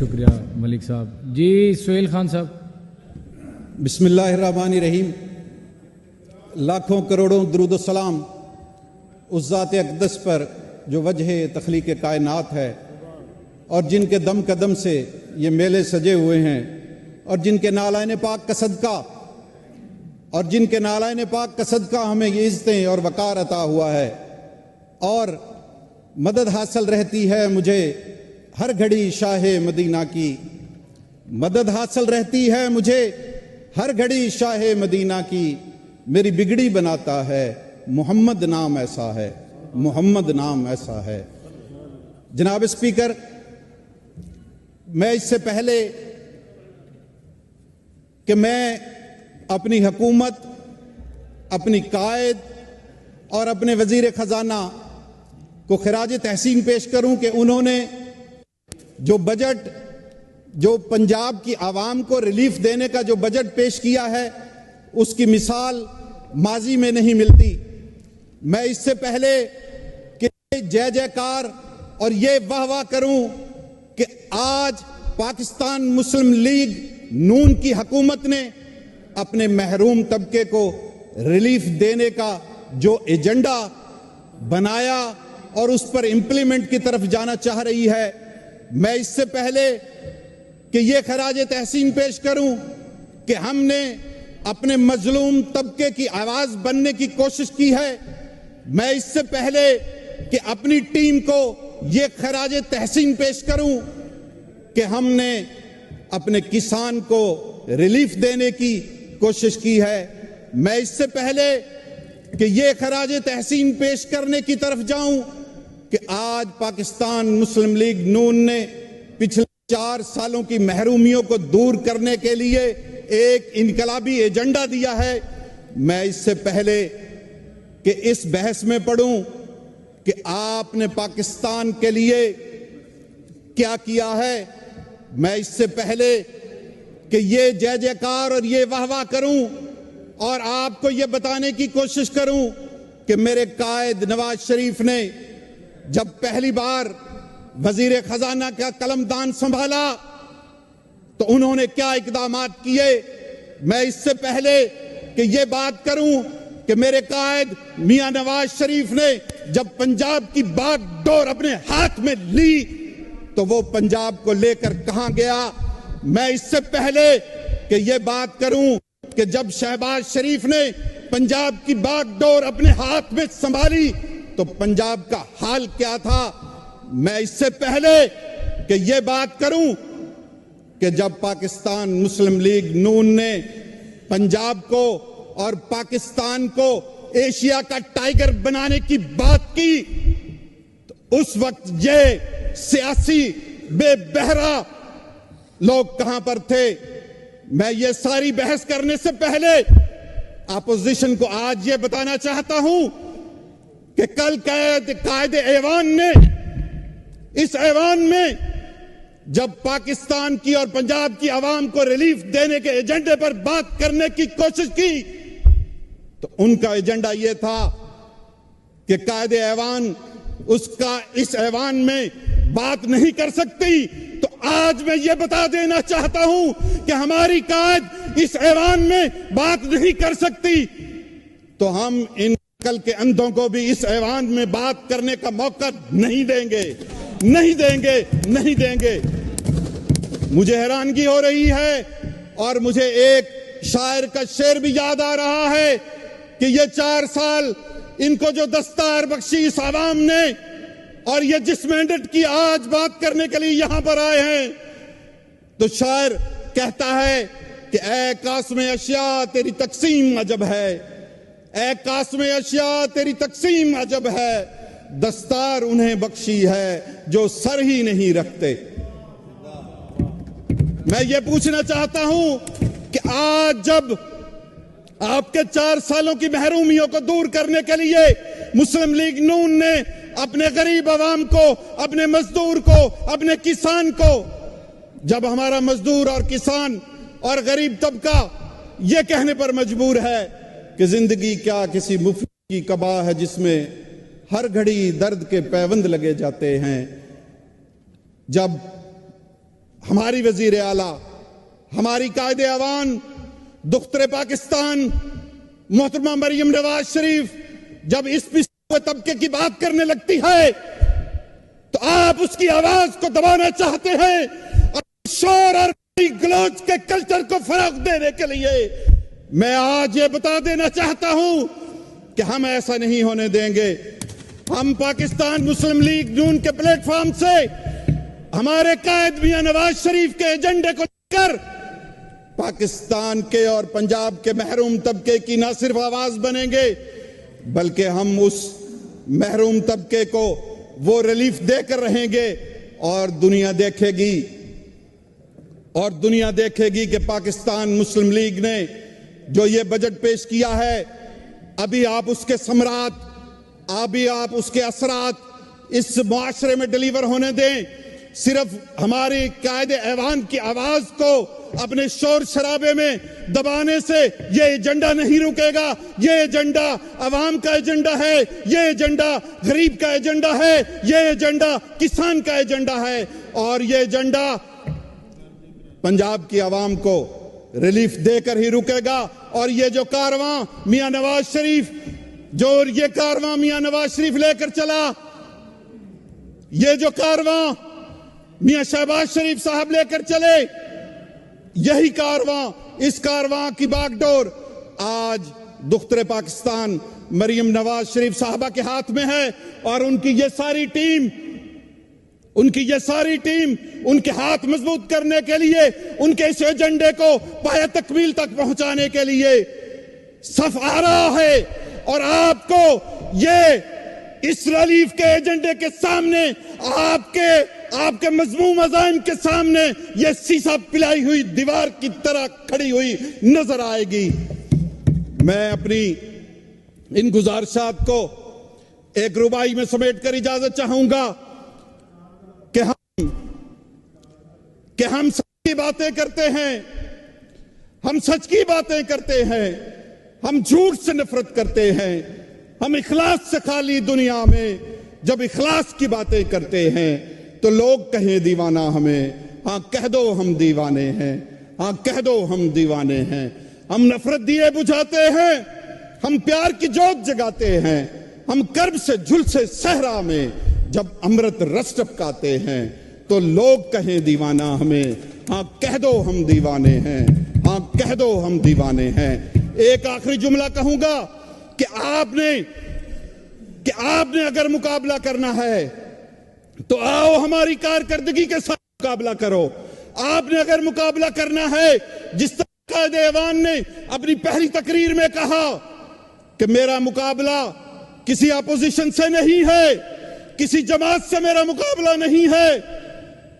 شکریہ ملک صاحب. جی سہیل خان صاحب. بسم اللہ الرحمن الرحیم. لاکھوں کروڑوں درود و سلام اس ذات اقدس پر جو وجہ تخلیق کائنات ہے اور جن کے دم قدم سے یہ میلے سجے ہوئے ہیں اور جن کے نالائن پاک کا صدقہ ہمیں یہ عزتیں اور وقار عطا ہوا ہے اور مدد حاصل رہتی ہے مجھے ہر گھڑی شاہ مدینہ کی. مدد حاصل رہتی ہے مجھے ہر گھڑی شاہ مدینہ کی. میری بگڑی بناتا ہے محمد نام ایسا ہے، محمد نام ایسا ہے. جناب اسپیکر، میں اس سے پہلے کہ میں اپنی حکومت، اپنی قائد اور اپنے وزیر خزانہ کو خراج تحسین پیش کروں کہ انہوں نے جو بجٹ، جو پنجاب کی عوام کو ریلیف دینے کا جو بجٹ پیش کیا ہے، اس کی مثال ماضی میں نہیں ملتی. میں اس سے پہلے کہ جے جے کار اور یہ واہ واہ کروں کہ آج پاکستان مسلم لیگ نون کی حکومت نے اپنے محروم طبقے کو ریلیف دینے کا جو ایجنڈا بنایا اور اس پر امپلیمنٹ کی طرف جانا چاہ رہی ہے، میں اس سے پہلے کہ یہ خراج تحسین پیش کروں کہ ہم نے اپنے مظلوم طبقے کی آواز بننے کی کوشش کی ہے، میں اس سے پہلے کہ اپنی ٹیم کو یہ خراج تحسین پیش کروں کہ ہم نے اپنے کسان کو ریلیف دینے کی کوشش کی ہے، میں اس سے پہلے کہ یہ خراج تحسین پیش کرنے کی طرف جاؤں کہ آج پاکستان مسلم لیگ نون نے پچھلے 4 سالوں کی محرومیوں کو دور کرنے کے لیے ایک انقلابی ایجنڈا دیا ہے، میں اس سے پہلے کہ اس بحث میں پڑھوں کہ آپ نے پاکستان کے لیے کیا کیا ہے، میں اس سے پہلے کہ یہ جے جے کار اور یہ واہ واہ کروں اور آپ کو یہ بتانے کی کوشش کروں کہ میرے قائد نواز شریف نے جب پہلی بار وزیر خزانہ کا قلمدان سنبھالا تو انہوں نے کیا اقدامات کیے. میں اس سے پہلے کہ یہ بات کروں کہ میرے قائد میاں نواز شریف نے جب پنجاب کی باغ ڈور اپنے ہاتھ میں لی تو وہ پنجاب کو لے کر کہاں گیا. میں اس سے پہلے کہ یہ بات کروں کہ جب شہباز شریف نے پنجاب کی باغ ڈور اپنے ہاتھ میں سنبھالی تو پنجاب کا حال کیا تھا. میں اس سے پہلے کہ یہ بات کروں کہ جب پاکستان مسلم لیگ نون نے پنجاب کو اور پاکستان کو ایشیا کا ٹائیگر بنانے کی بات کی تو اس وقت یہ سیاسی بے بہرا لوگ کہاں پر تھے. میں یہ ساری بحث کرنے سے پہلے اپوزیشن کو آج یہ بتانا چاہتا ہوں کہ کل قائد ایوان نے اس ایوان میں جب پاکستان کی اور پنجاب کی عوام کو ریلیف دینے کے ایجنڈے پر بات کرنے کی کوشش کی تو ان کا ایجنڈا یہ تھا کہ قائد ایوان اس ایوان میں بات نہیں کر سکتی. تو آج میں یہ بتا دینا چاہتا ہوں کہ ہماری قائد اس ایوان میں بات نہیں کر سکتی تو ہم ان عقل کے اندھوں کو بھی اس ایوان میں بات کرنے کا موقع نہیں دیں گے، نہیں دیں گے، نہیں دیں گے. مجھے حیرانگی ہو رہی ہے اور مجھے ایک شاعر کا شعر بھی یاد آ رہا ہے کہ یہ 4 سال ان کو جو دستار بخشی اس عوام نے اور یہ جس مینڈیٹ کی آج بات کرنے کے لیے یہاں پر آئے ہیں تو شاعر کہتا ہے کہ اے قاسم اشیاء تیری تقسیم عجب ہے، اے قاسم اشیاء تیری تقسیم عجب ہے، دستار انہیں بخشی ہے جو سر ہی نہیں رکھتے. میں یہ پوچھنا چاہتا ہوں کہ آج جب آپ کے 4 سالوں کی محرومیوں کو دور کرنے کے لیے مسلم لیگ نون نے اپنے غریب عوام کو، اپنے مزدور کو، اپنے کسان کو، جب ہمارا مزدور اور کسان اور غریب طبقہ یہ کہنے پر مجبور ہے کہ زندگی کیا کسی مفت کی کباہ ہے جس میں ہر گھڑی درد کے پیوند لگے جاتے ہیں، جب हमारी वजीर आला, हमारी कायदे अवान दुख्तर पाकिस्तान मोहतरमा मरियम नवाज शरीफ जब इस पिछड़े तबके की बात करने लगती है तो आप उसकी आवाज को दबाना चाहते हैं और शोर और गलोच के कल्चर को फरोग देने के लिए मैं आज ये बता देना चाहता हूं कि हम ऐसा नहीं होने देंगे। हम पाकिस्तान मुस्लिम लीग नून के प्लेटफॉर्म से हमारे कायद मियां नवाज शरीफ के एजेंडे को लेकर पाकिस्तान के और पंजाब के महरूम तबके की न सिर्फ आवाज बनेंगे बल्कि हम उस महरूम तबके को वो रिलीफ देकर रहेंगे और दुनिया देखेगी कि पाकिस्तान मुस्लिम लीग ने जो ये बजट पेश किया है अभी आप उसके समरात, अभी आप उसके असरात इस मुआशरे में डिलीवर होने दें। सिर्फ हमारी कायदे ऐवान की आवाज को अपने शोर शराबे में दबाने से ये एजेंडा नहीं रुकेगा। ये एजेंडा अवाम का एजेंडा है, ये एजेंडा गरीब का एजेंडा है, ये एजेंडा किसान का एजेंडा है और ये एजेंडा पंजाब की आवाम को रिलीफ देकर ही रुकेगा। और ये जो कारवां मियां नवाज शरीफ लेकर चला, ये जो कारवां मियां शहबाज शरीफ साहब लेकर चले, यही कारवां, इस कारवां की बागडोर आज दुख्तर पाकिस्तान मरियम नवाज शरीफ साहबा के हाथ में है और उनकी ये सारी टीम उनके हाथ मजबूत करने के लिए, उनके इस एजेंडे को पाया तकमील तक पहुंचाने के लिए सफ आ रहा है। और आपको ये इस रिलीफ के एजेंडे के सामने, आपके मजमूम अज़ाइम के सामने ये शीशा पिलाई हुई दीवार की तरह खड़ी हुई नजर आएगी। मैं अपनी इन गुजारिशात को एक रुबाई में समेट कर इजाजत चाहूंगा कि हम सच की बातें करते हैं, हम सच की बातें करते हैं, हम झूठ से नफरत करते हैं, हम इखलास से खाली दुनिया में जब इखलास की बातें करते हैं तो लोग कहें दीवाना हमें। हाँ कह दो हम दीवाने हैं, हाँ कह दो हम दीवाने हैं। हम नफरत दिए बुझाते हैं, हम प्यार की जोत जगाते हैं, हम कर्ब से झुलसे सहरा में जब अमृत रस टपकाते हैं तो लोग कहें दीवाना हमें। हाँ कह दो हम दीवाने हैं, हाँ कह दो हम दीवाने हैं। एक आखिरी जुमला कहूंगा कि आपने अगर मुकाबला करना है तो आओ हमारी कारकर्दगी के साथ मुकाबला करो। आपने अगर मुकाबला करना है, जिस तरह कायदे ऐवान ने अपनी पहली तकरीर में कहा कि मेरा मुकाबला किसी अपोजिशन से नहीं है, किसी जमात से मेरा मुकाबला नहीं है,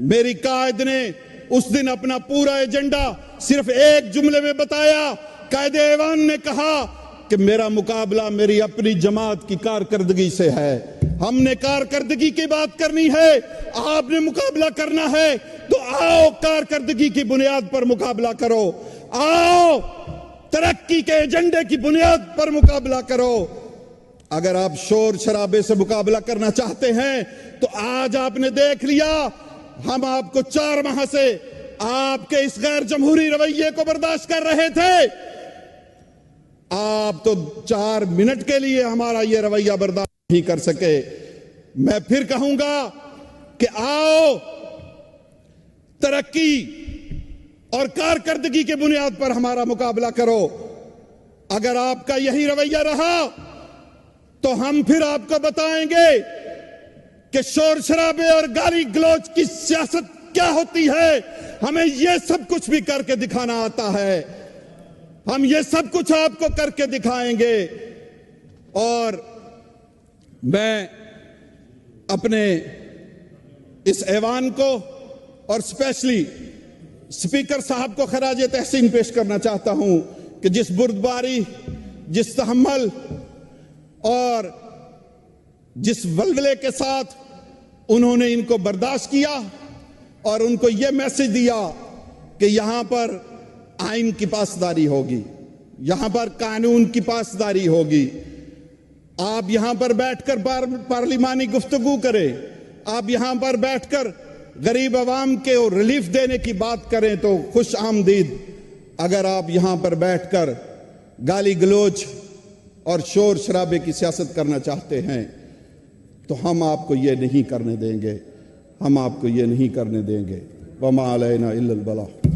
मेरी कायद ने उस दिन अपना पूरा एजेंडा सिर्फ एक जुमले में बताया। कायदे ऐवान ने कहा कि मेरा मुकाबला मेरी अपनी जमात की कारकर्दगी से है। हमने कारकर्दगी की बात करनी है, आपने मुकाबला करना है तो आओ कारकर्दगी की बुनियाद पर मुकाबला करो, आओ तरक्की के एजेंडे की बुनियाद पर मुकाबला करो। अगर आप शोर शराबे से मुकाबला करना चाहते हैं तो आज आपने देख लिया, हम आपको 4 माह से आपके इस गैर जमहूरी रवैये को बर्दाश्त कर रहे थे। आप तो 4 मिनट के लिए हमारा यह रवैया बर्दाश्त नहीं कर सके। मैं फिर कहूंगा कि आओ तरक्की और कारकर्दगी के बुनियाद पर हमारा मुकाबला करो। अगर आपका यही रवैया रहा तो हम फिर आपको बताएंगे कि शोर शराबे और गाली गलौज की सियासत क्या होती है। हमें यह सब कुछ भी करके दिखाना आता है, हम ये सब कुछ आपको करके दिखाएंगे। और मैं अपने इस ऐवान को और स्पेशली स्पीकर साहब को खराज तहसीन पेश करना चाहता हूं कि जिस बुर्दबारी, जिस तहम्मुल और जिस वल्वले के साथ उन्होंने इनको बर्दाश्त किया और उनको यह मैसेज दिया कि यहां पर आइन की पासदारी होगी, यहां पर कानून की पासदारी होगी। आप यहां पर बैठकर पार्लिमानी गुफ्तगू करें, आप यहां पर बैठकर غریب عوام کے ریلیف دینے کی بات کریں تو خوش آمدید. اگر آپ یہاں پر بیٹھ کر گالی گلوچ اور شور شرابے کی سیاست کرنا چاہتے ہیں تو ہم آپ کو یہ نہیں کرنے دیں گے. ہم آپ کو یہ نہیں کرنے دیں گے. وما علینا الا البلاغ.